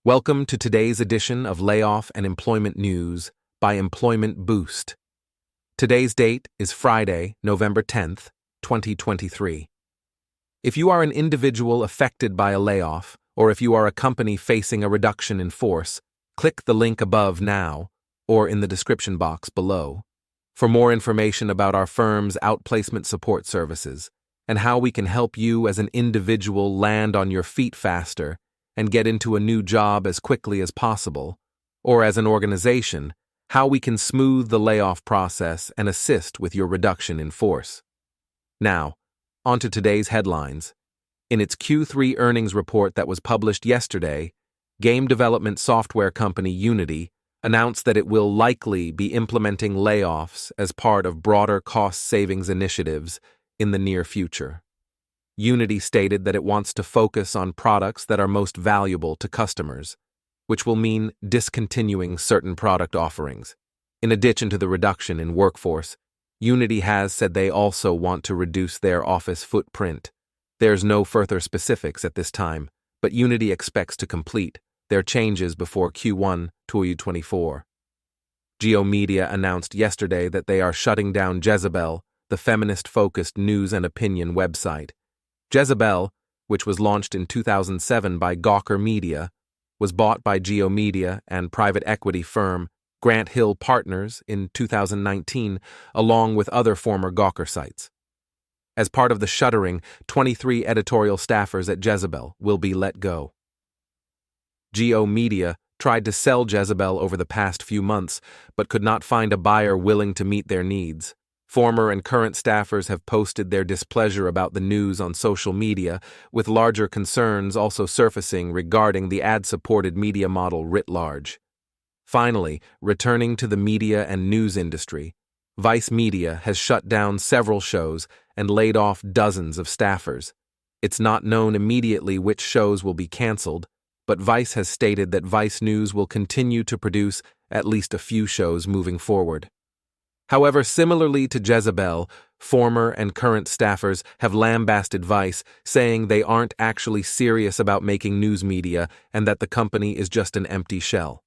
Welcome to today's edition of Layoff and Employment News by Employment Boost. Today's date is Friday, November 10th, 2023. If you are an individual affected by a layoff, or if you are a company facing a reduction in force, click the link above now or in the description box below for more information about our firm's outplacement support services and how we can help you as an individual land on your feet faster and get into a new job as quickly as possible, or as an organization, how we can smooth the layoff process and assist with your reduction in force. Now, on to today's headlines. In its Q3 earnings report that was published yesterday, game development software company Unity announced that it will likely be implementing layoffs as part of broader cost savings initiatives in the near future. Unity stated that it wants to focus on products that are most valuable to customers, which will mean discontinuing certain product offerings. In addition to the reduction in workforce, Unity has said they also want to reduce their office footprint. There's no further specifics at this time, but Unity expects to complete their changes before Q1 2024. GeoMedia announced yesterday that they are shutting down Jezebel, the feminist-focused news and opinion website. Jezebel, which was launched in 2007 by Gawker Media, was bought by GeoMedia and private equity firm Grant Hill Partners in 2019, along with other former Gawker sites. As part of the shuttering, 23 editorial staffers at Jezebel will be let go. GeoMedia tried to sell Jezebel over the past few months, but could not find a buyer willing to meet their needs. Former and current staffers have posted their displeasure about the news on social media, with larger concerns also surfacing regarding the ad-supported media model writ large. Finally, returning to the media and news industry, Vice Media has shut down several shows and laid off dozens of staffers. It's not known immediately which shows will be canceled, but Vice has stated that Vice News will continue to produce at least a few shows moving forward. However, similarly to Jezebel, former and current staffers have lambasted Vice, saying they aren't actually serious about making news media and that the company is just an empty shell.